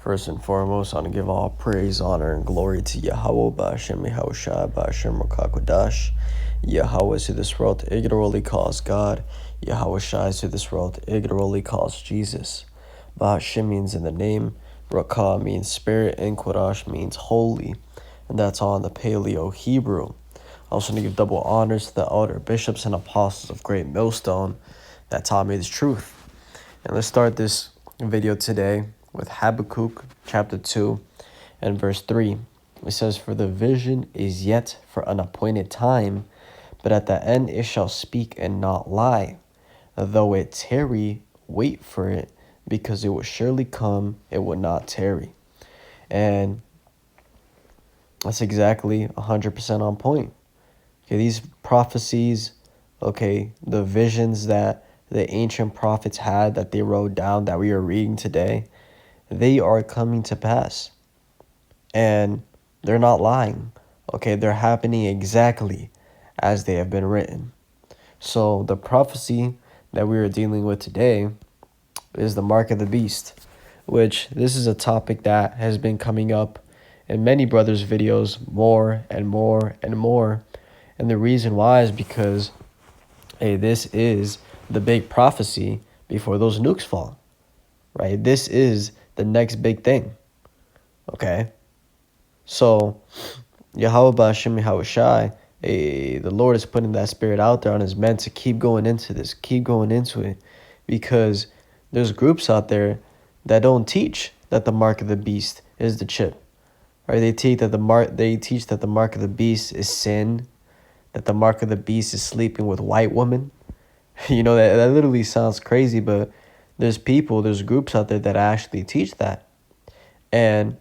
First and foremost, I want to give all praise, honor, and glory to Yahweh, Ba'ashem Yahushua, Ba'ashem Rakakwadash. Yahweh to this world, ignorantly calls God. Yahweh Shai to this world, ignorantly calls Jesus. Ba'ashem means in the name, Rakah means spirit, and Qudash means holy. And that's all in the Paleo Hebrew. I also want to give double honors to the elder bishops and apostles of Great Millstone that taught me this truth. And let's start this video today with Habakkuk chapter 2 and verse 3. It says, "For the vision is yet for an appointed time, but at the end it shall speak and not lie. Though it tarry, wait for it, because it will surely come, it will not tarry." And that's exactly 100% on point. Okay, these prophecies, okay, the visions that the ancient prophets had that they wrote down that we are reading today, they are coming to pass. And they're not lying. Okay, they're happening exactly as they have been written. So the prophecy that we are dealing with today is the mark of the beast, which this is a topic that has been coming up in many brothers' videos more and more and more. And the reason why is because, hey, this is the big prophecy before those nukes fall, right? This is the next big thing, okay? So, Yahweh Ba'ashem Yahushai, the Lord is putting that spirit out there on his men to keep going into this, keep going into it, because there's groups out there that don't teach that the mark of the beast is the chip, right? They teach that the mark of the beast is sin, that the mark of the beast is sleeping with white women. You know, that literally sounds crazy, but there's groups out there that actually teach that. And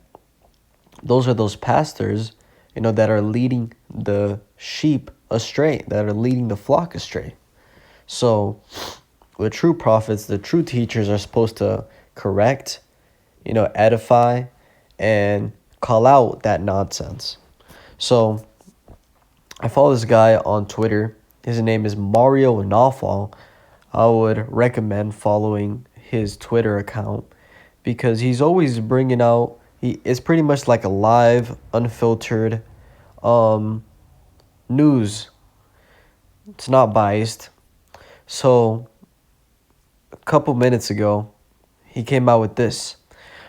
those are those pastors, you know, that are leading the sheep astray, that are leading the flock astray. So the true prophets, the true teachers are supposed to correct, you know, edify, and call out that nonsense. So I follow this guy on Twitter. His name is Mario Nawfal. I would recommend following his Twitter account because he's always bringing out, it's pretty much like a live, unfiltered news. It's not biased. So a couple minutes ago, he came out with this.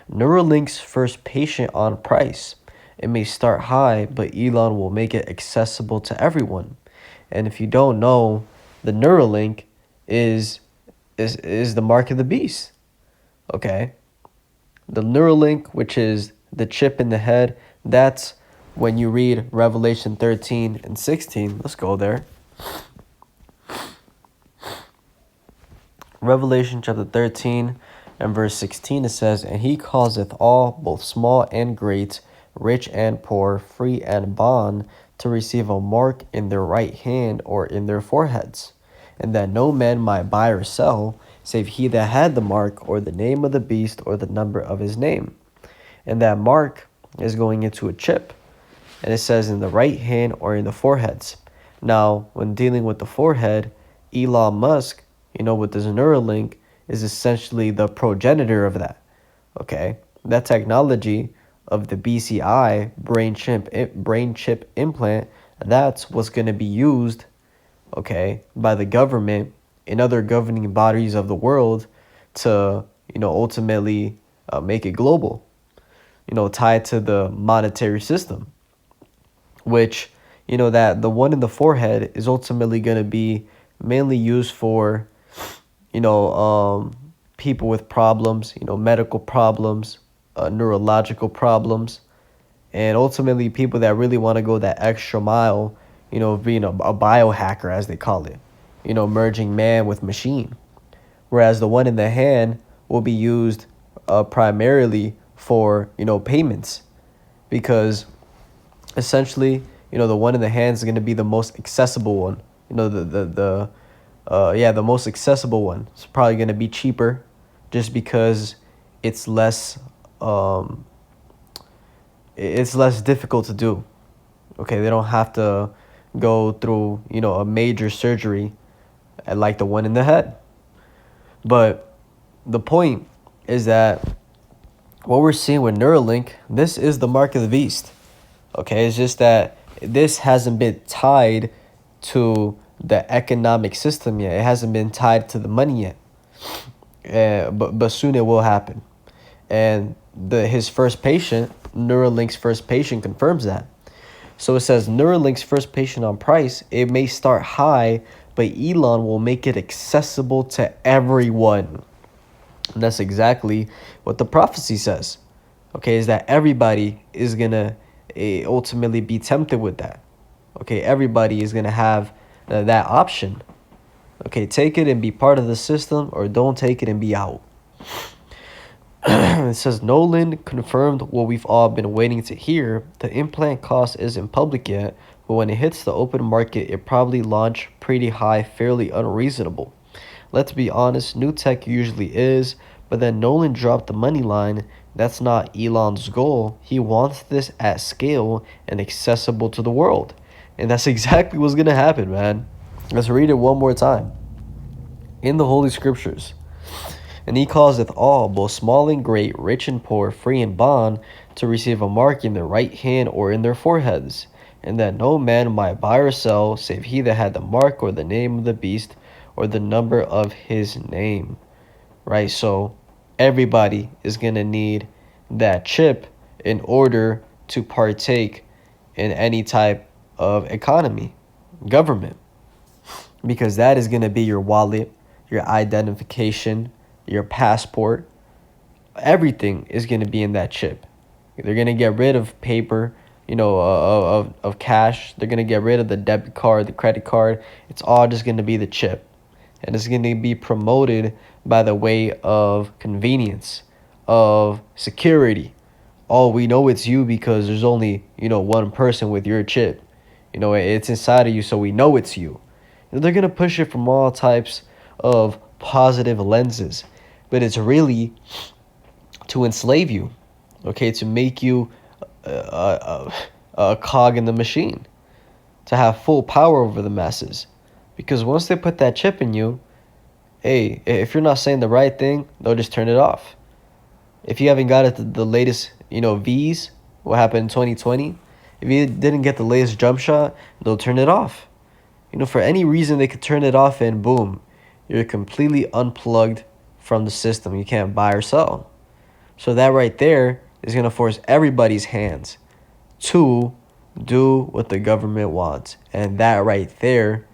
Neuralink's first patient on price. It may start high, but Elon will make it accessible to everyone. And if you don't know, the Neuralink is the mark of the beast. Okay? The Neuralink, which is the chip in the head, that's when you read Revelation 13 and 16. Let's go there. Revelation chapter 13 and verse 16, it says, "And he causeth all, both small and great, rich and poor, free and bond, to receive a mark in their right hand or in their foreheads, and that no man might buy or sell, save he that had the mark, or the name of the beast, or the number of his name." And that mark is going into a chip. And it says in the right hand or in the foreheads. Now, when dealing with the forehead, Elon Musk, you know, with this Neuralink, is essentially the progenitor of that. Okay? That technology of the BCI, brain chip implant, that's what's going to be used, okay, by the government and other governing bodies of the world to, you know, ultimately make it global, you know, tied to the monetary system, which, you know, that the one in the forehead is ultimately going to be mainly used for, you know, people with problems, you know, medical problems, neurological problems, and ultimately people that really want to go that extra mile, you know, being a biohacker, as they call it, you know, merging man with machine. Whereas the one in the hand will be used primarily for, you know, payments, because essentially, you know, the one in the hand is going to be the most accessible one. You know, the most accessible one. It's probably going to be cheaper just because it's less difficult to do. Okay, they don't have to go through, you know, a major surgery like the one in the head. But the point is that what we're seeing with Neuralink, this is the mark of the beast. Okay, it's just that this hasn't been tied to the economic system yet. It hasn't been tied to the money yet. But soon it will happen. And his first patient, Neuralink's first patient, confirms that. So it says Neuralink's first patient on price, it may start high, but Elon will make it accessible to everyone. And that's exactly what the prophecy says. Okay, is that everybody is going to ultimately be tempted with that. Okay, everybody is going to have that option. Okay, take it and be part of the system, or don't take it and be out. It says Nolan confirmed what we've all been waiting to hear. The implant cost isn't public yet, but when it hits the open market, it probably launched pretty high, fairly unreasonable. Let's be honest, new tech usually is, but then Nolan dropped the money line. That's not Elon's goal. He wants this at scale and accessible to the world. And that's exactly what's going to happen, man. Let's read it one more time. In the Holy Scriptures, and he causeth all, both small and great, rich and poor, free and bond, to receive a mark in their right hand or in their foreheads, and that no man might buy or sell, save he that had the mark or the name of the beast or the number of his name. Right? So everybody is going to need that chip in order to partake in any type of economy, government, because that is going to be your wallet, your identification, your passport. Everything is going to be in that chip. They're going to get rid of paper, of cash. They're going to get rid of the debit card, the credit card. It's all just going to be the chip. And it's going to be promoted by the way of convenience, of security. Oh, we know it's you because there's only, one person with your chip. It's inside of you, so we know it's you. And they're going to push it from all types of positive lenses. But it's really to enslave you, okay, to make you a cog in the machine, to have full power over the masses. Because once they put that chip in you, hey, if you're not saying the right thing, they'll just turn it off. If you haven't got it the latest, V's, what happened in 2020, if you didn't get the latest jump shot, they'll turn it off. For any reason, they could turn it off and boom, you're completely unplugged from the system. You can't buy or sell. So that right there is going to force everybody's hands to do what the government wants. And that right there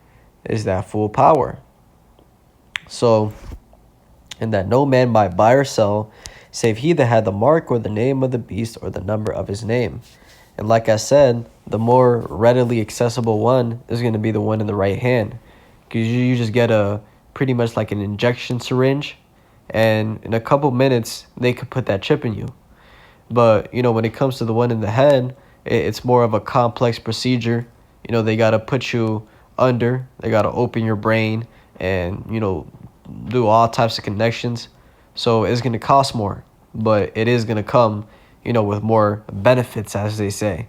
is that full power. So, and that no man might buy or sell, save he that had the mark or the name of the beast or the number of his name. And like I said, the more readily accessible one is going to be the one in the right hand. Because you just get pretty much like an injection syringe, and in a couple minutes they could put that chip in you. But when it comes to the one in the head, it's more of a complex procedure. They got to put you under, they got to open your brain and do all types of connections. So it's going to cost more, but it is going to come with more benefits, as they say.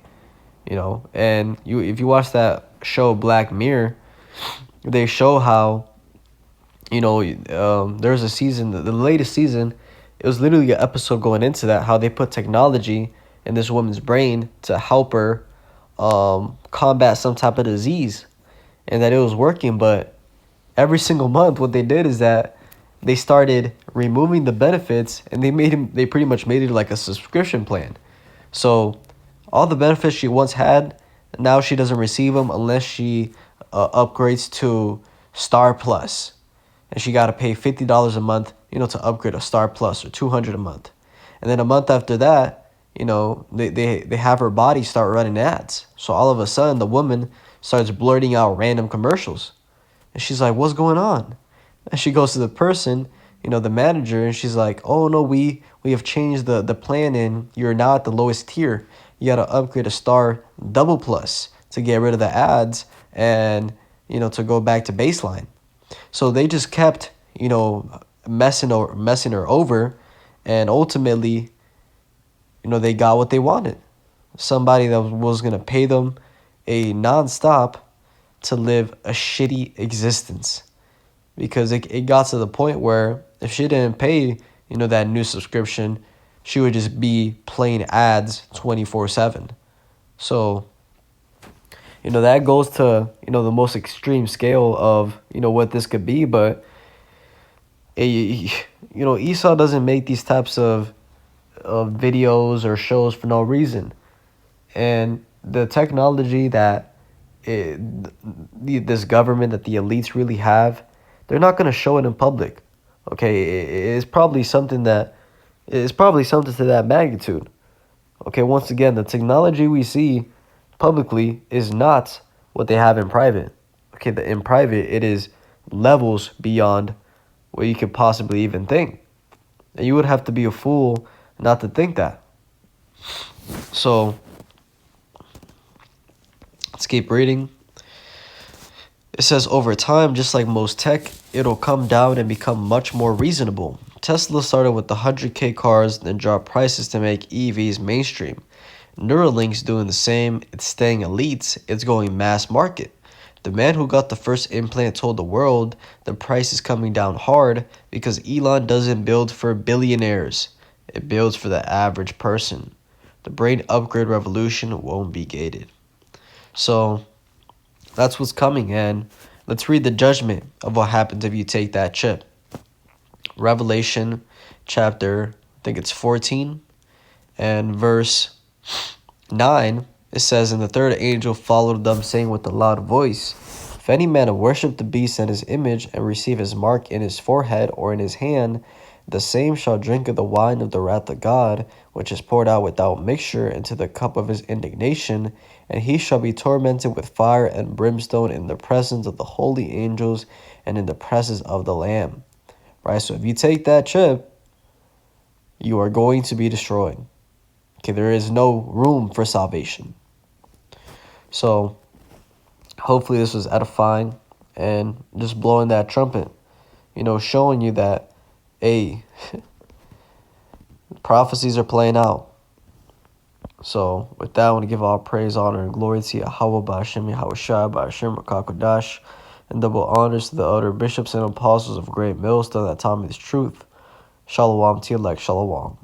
And if you watch that show Black Mirror, they show how there's a season, the latest season, it was literally an episode going into that, how they put technology in this woman's brain to help her combat some type of disease, and that it was working. But every single month, what they did is that they started removing the benefits, and they pretty much made it like a subscription plan. So all the benefits she once had, now she doesn't receive them unless she upgrades to Star Plus. And she got to pay $50 a month, to upgrade a Star Plus, or $200 a month. And then a month after that, they have her body start running ads. So all of a sudden, the woman starts blurting out random commercials. And she's like, what's going on? And she goes to the person, the manager, and she's like, oh, no, we have changed the plan, and you're now at the lowest tier. You got to upgrade a Star Double Plus to get rid of the ads and, to go back to baseline. So they just kept, messing her over, and ultimately, they got what they wanted. Somebody that was going to pay them a nonstop to live a shitty existence. Because it got to the point where if she didn't pay, that new subscription, she would just be playing ads 24/7. So, that goes to, the most extreme scale of, what this could be. But, Esau doesn't make these types of videos or shows for no reason. And the technology that this government, that the elites really have, they're not going to show it in public. Okay, it's probably something to that magnitude. Okay, once again, the technology we see publicly is not what they have in private. Okay, in private, it is levels beyond what you could possibly even think. And you would have to be a fool not to think that. So, let's keep reading. It says, over time, just like most tech, it'll come down and become much more reasonable. Tesla started with the 100K cars, then dropped prices to make EVs mainstream. Neuralink's doing the same. It's staying elite. It's going mass market. The man who got the first implant told the world the price is coming down hard because Elon doesn't build for billionaires. It builds for the average person. The brain upgrade revolution won't be gated. So that's what's coming, and let's read the judgment of what happens if you take that chip. Revelation chapter, I think it's 14, and verse 9, it says, and the third angel followed them, saying with a loud voice, if any man worship the beast and his image, and receive his mark in his forehead or in his hand, the same shall drink of the wine of the wrath of God, which is poured out without mixture into the cup of his indignation, and he shall be tormented with fire and brimstone in the presence of the holy angels and in the presence of the Lamb. Right? So if you take that chip, you are going to be destroyed. Okay, there is no room for salvation. So hopefully this was edifying and just blowing that trumpet, showing you that, hey, prophecies are playing out. So with that, I want to give all praise, honor, and glory to Yahweh, Ba'ashem, Yahushua, Ba'ashem, Rakakodash, and double honors to the elder bishops and apostles of Great Millstone that taught me this truth. Shalom to you, like Shalom.